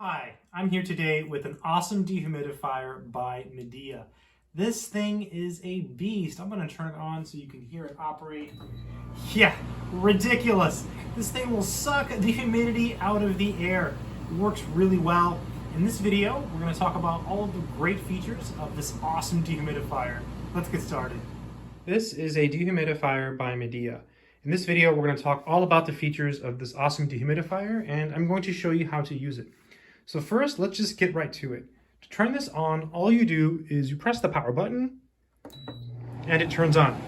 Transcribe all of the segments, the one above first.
Hi, I'm here today with an awesome dehumidifier by Midea. This thing is a beast. I'm going to turn it on so you can hear it operate. Yeah, ridiculous. This thing will suck the humidity out of the air. It works really well. In this video, we're going to talk about all of the great features of this awesome dehumidifier. Let's get started. This is a dehumidifier by Midea. In this video, we're going to talk all about the features of this awesome dehumidifier, and I'm going to show you how to use it. So first, let's just get right to it. To turn this on, all you do is you press the power button and it turns on.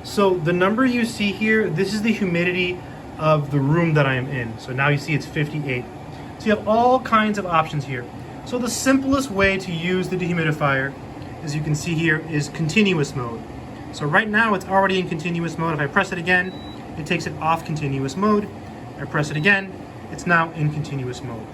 So the number you see here, this is the humidity of the room that I am in. So now you see it's 58. So you have all kinds of options here. So the simplest way to use the dehumidifier, as you can see here, is continuous mode. So right now it's already in continuous mode. If I press it again, it takes it off continuous mode. I press it again, it's now in continuous mode.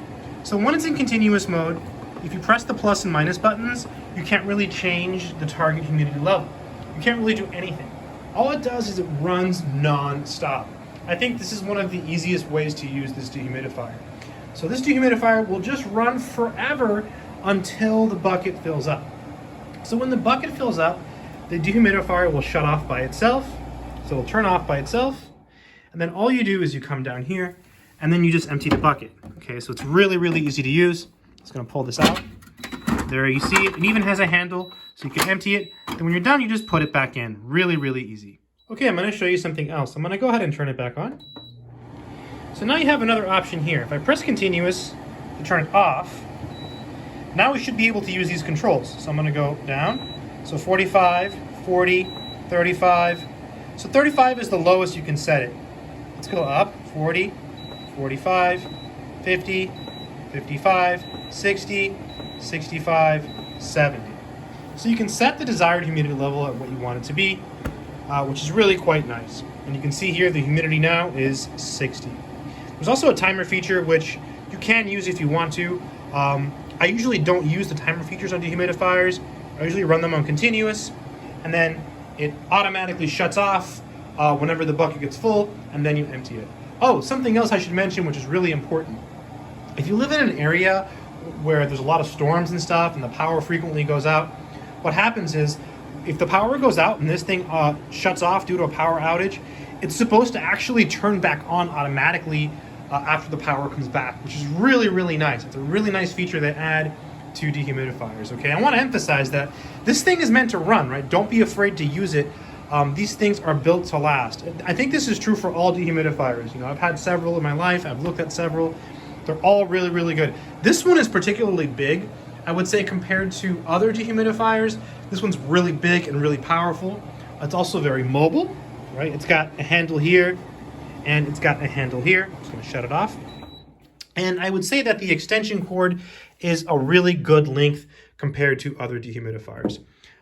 So when it's in continuous mode, if you press the plus and minus buttons, you can't really change the target humidity level. You can't really do anything. All it does is it runs non-stop. I think this is one of the easiest ways to use this dehumidifier. So this dehumidifier will just run forever until the bucket fills up. So when the bucket fills up, the dehumidifier will shut off by itself. So it'll turn off by itself. And then all you do is you come down here and then you just empty the bucket. Okay, so it's really, really easy to use. Just gonna pull this out. There you see it. It even has a handle so you can empty it. Then when you're done, you just put it back in. Really, really easy. Okay, I'm gonna show you something else. I'm gonna go ahead and turn it back on. So now you have another option here. If I press continuous to turn it off, now we should be able to use these controls. So I'm gonna go down. So 45, 40, 35. So 35 is the lowest you can set it. Let's go up, 40, 45, 50, 55, 60, 65, 70. So you can set the desired humidity level at what you want it to be, which is really quite nice. And you can see here the humidity now is 60. There's also a timer feature which you can use if you want to. I usually don't use the timer features on dehumidifiers. I usually run them on continuous, and then it automatically shuts off whenever the bucket gets full, and then you empty it. Oh, something else I should mention, which is really important. If you live in an area where there's a lot of storms and stuff and the power frequently goes out, what happens is if the power goes out and this thing shuts off due to a power outage, it's supposed to actually turn back on automatically after the power comes back, which is really, really nice. It's a really nice feature they add to dehumidifiers, okay? I want to emphasize that this thing is meant to run, right? Don't be afraid to use it. These things are built to last. I think this is true for all dehumidifiers. You know, I've had several in my life. I've looked at several. They're all really, really good. This one is particularly big. I would say compared to other dehumidifiers, this one's really big and really powerful. It's also very mobile, right? It's got a handle here and it's got a handle here. I'm just gonna shut it off. And I would say that the extension cord is a really good length compared to other dehumidifiers.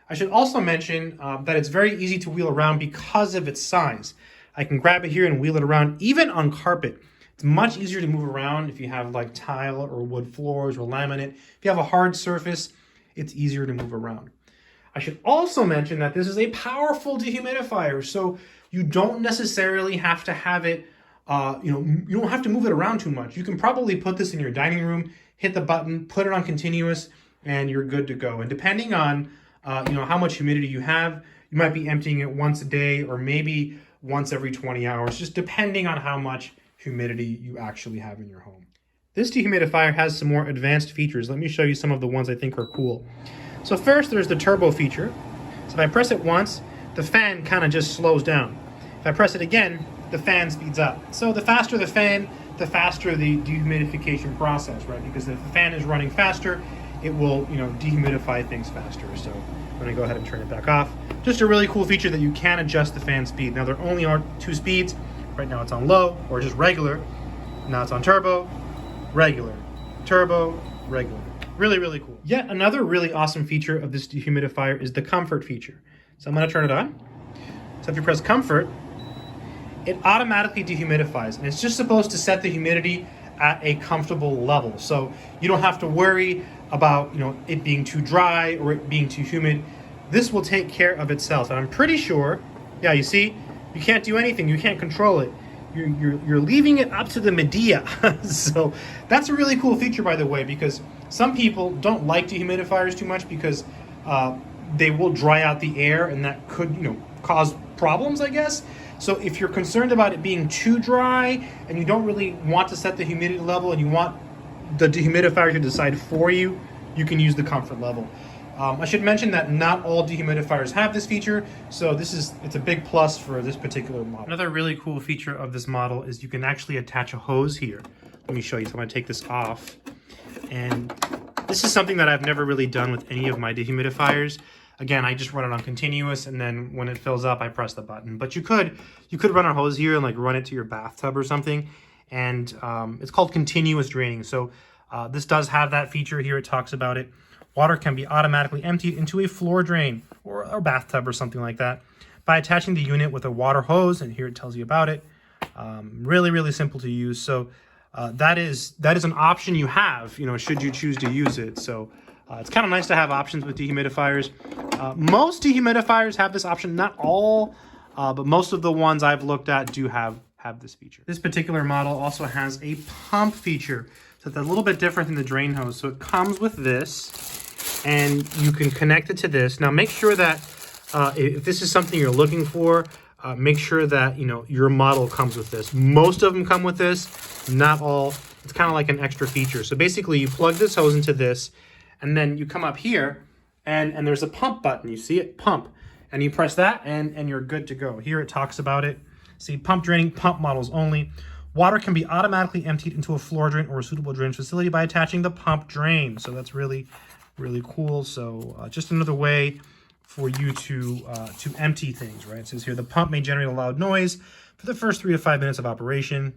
I should also mention that it's very easy to wheel around because of its size. I can grab it here and wheel it around, even on carpet. It's much easier to move around if you have like tile or wood floors or laminate. If you have a hard surface, it's easier to move around. I should also mention that this is a powerful dehumidifier, so you don't necessarily have to have it, you don't have to move it around too much. You can probably put this in your dining room, hit the button, put it on continuous, and you're good to go. And depending on how much humidity you have, you might be emptying it once a day or maybe once every 20 hours, just depending on how much humidity you actually have in your home. This dehumidifier has some more advanced features. Let me show you some of the ones I think are cool. So first, there's the turbo feature. So if I press it once, the fan kind of just slows down. If I press it again, the fan speeds up. So the faster the fan, the faster the dehumidification process, right? Because if the fan is running faster, it will, dehumidify things faster. So I'm gonna go ahead and turn it back off. Just a really cool feature that you can adjust the fan speed. Now there only are two speeds. Right now it's on low or just regular. Now it's on turbo, regular, turbo, regular. Really, really cool. Yet another really awesome feature of this dehumidifier is the comfort feature. So I'm gonna turn it on. So if you press comfort, it automatically dehumidifies, and it's just supposed to set the humidity at a comfortable level. So you don't have to worry about it being too dry or it being too humid. This will take care of itself. And I'm pretty sure, yeah, you see, you can't do anything, you can't control it. you're leaving it up to the Midea. So that's a really cool feature, by the way, because some people don't like dehumidifiers too much because they will dry out the air, and that could, cause problems, I guess. So if you're concerned about it being too dry and you don't really want to set the humidity level and you want the dehumidifier to decide for you, you can use the comfort level. I should mention that not all dehumidifiers have this feature, so it's a big plus for this particular model. Another really cool feature of this model is you can actually attach a hose here. Let me show you. So I'm going to take this off, and this is something that I've never really done with any of my dehumidifiers. Again, I just run it on continuous, and then when it fills up, I press the button. But you could run a hose here and like run it to your bathtub or something, and it's called continuous draining. So this does have that feature here. It talks about it. Water can be automatically emptied into a floor drain or a bathtub or something like that by attaching the unit with a water hose, and here it tells you about it. Really, really simple to use. So that is an option you have, should you choose to use it. So it's kind of nice to have options with dehumidifiers. Most dehumidifiers have this option, not all, but most of the ones I've looked at do have this feature. This particular model also has a pump feature. So it's a little bit different than the drain hose. So it comes with this, and you can connect it to this. Now make sure that if this is something you're looking for, make sure that your model comes with this. Most of them come with this, not all. It's kind of like an extra feature. So basically you plug this hose into this, and then you come up here, and there's a pump button. You see it, pump, and you press that, and you're good to go. Here it talks about it. See, pump draining, pump models only. Water can be automatically emptied into a floor drain or a suitable drainage facility by attaching the pump drain. So that's really, really cool. So just another way for you to empty things, right? It says here, the pump may generate a loud noise for the first 3 to 5 minutes of operation.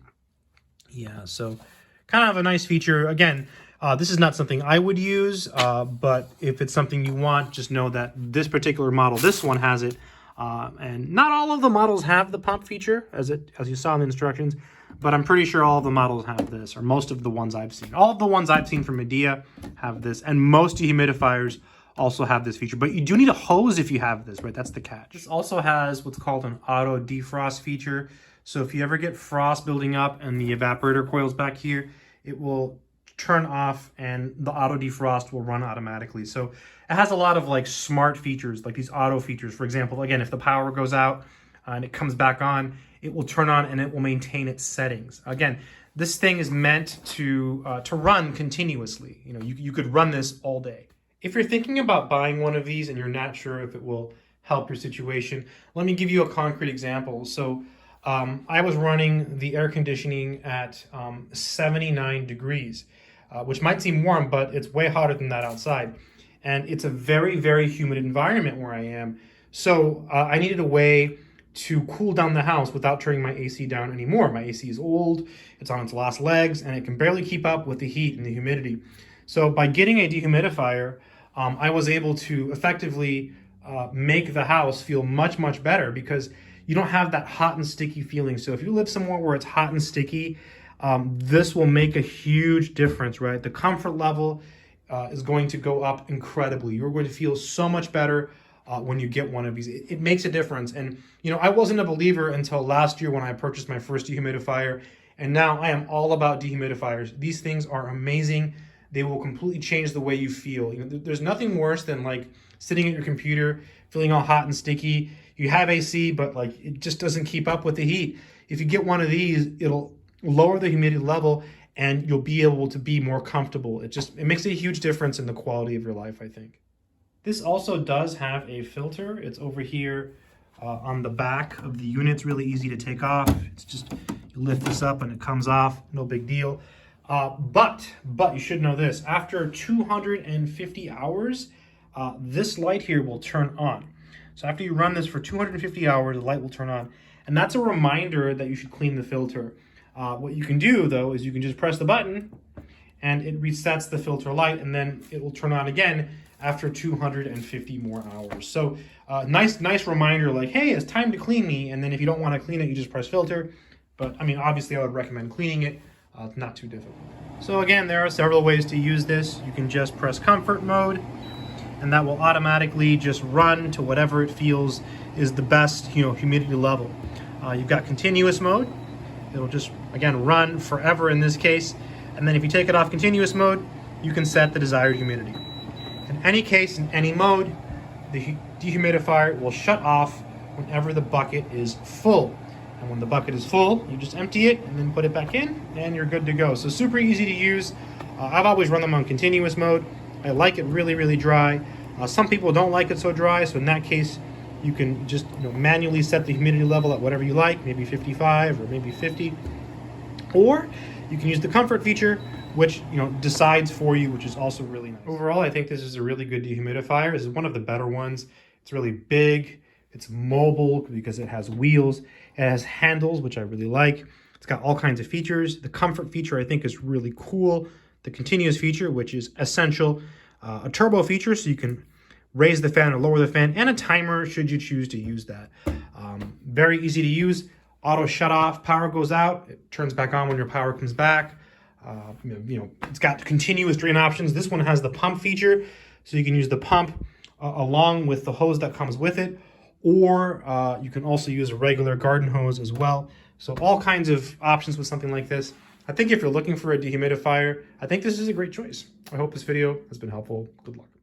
Yeah, so kind of a nice feature. Again, this is not something I would use, but if it's something you want, just know that this particular model, this one has it. And not all of the models have the pump feature, as you saw in the instructions, but I'm pretty sure all of the models have this, or most of the ones I've seen. All of the ones I've seen from Midea have this, and most dehumidifiers also have this feature. But you do need a hose if you have this, right? That's the catch. This also has what's called an auto defrost feature. So if you ever get frost building up and the evaporator coils back here, it will turn off and the auto defrost will run automatically. So it has a lot of like smart features, like these auto features. For example, again, if the power goes out and it comes back on, it will turn on and it will maintain its settings. Again, this thing is meant to run continuously. You could run this all day. If you're thinking about buying one of these and you're not sure if it will help your situation, let me give you a concrete example. So I was running the air conditioning at 79 degrees, which might seem warm, but it's way hotter than that outside. And it's a very, very humid environment where I am. So I needed a way to cool down the house without turning my AC down anymore. My AC is old, it's on its last legs, and it can barely keep up with the heat and the humidity. So by getting a dehumidifier, I was able to effectively make the house feel much, much better because you don't have that hot and sticky feeling. So if you live somewhere where it's hot and sticky, this will make a huge difference, right? The comfort level is going to go up incredibly. You're going to feel so much better when you get one of these. It makes a difference. And, I wasn't a believer until last year when I purchased my first dehumidifier. And now I am all about dehumidifiers. These things are amazing. They will completely change the way you feel. There's nothing worse than like sitting at your computer, feeling all hot and sticky. You have AC, but like it just doesn't keep up with the heat. If you get one of these, it'll lower the humidity level and you'll be able to be more comfortable. It makes a huge difference in the quality of your life, I think. This also does have a filter. It's over here on the back of the unit. It's really easy to take off. It's just, you lift this up and it comes off, no big deal. But you should know this, after 250 hours, this light here will turn on. So after you run this for 250 hours, the light will turn on. And that's a reminder that you should clean the filter. What you can do though, is you can just press the button and it resets the filter light and then it will turn on again after 250 more hours. So nice reminder like, hey, it's time to clean me. And then if you don't want to clean it, you just press filter. But I mean, obviously I would recommend cleaning it. It's not too difficult. So again, there are several ways to use this. You can just press comfort mode and that will automatically just run to whatever it feels is the best, humidity level. You've got continuous mode, It'll just, again, run forever in this case. And then if you take it off continuous mode, you can set the desired humidity. In any case, in any mode, the dehumidifier will shut off whenever the bucket is full. And when the bucket is full, you just empty it and then put it back in, and you're good to go. So super easy to use. I've always run them on continuous mode. I like it really, really dry. Some people don't like it so dry, so in that case, you can just manually set the humidity level at whatever you like, maybe 55 or maybe 50. Or you can use the comfort feature, which decides for you, which is also really nice. Overall, I think this is a really good dehumidifier. This is one of the better ones. It's really big. It's mobile because it has wheels. It has handles, which I really like. It's got all kinds of features. The comfort feature I think is really cool. The continuous feature, which is essential. A turbo feature, so you can raise the fan or lower the fan, and a timer should you choose to use that. Very easy to use. Auto shut off, power goes out, it turns back on when your power comes back. It's got continuous drain options. This one has the pump feature, so you can use the pump along with the hose that comes with it, or you can also use a regular garden hose as well. So all kinds of options with something like this. I think if you're looking for a dehumidifier, I think this is a great choice. I hope this video has been helpful. Good luck.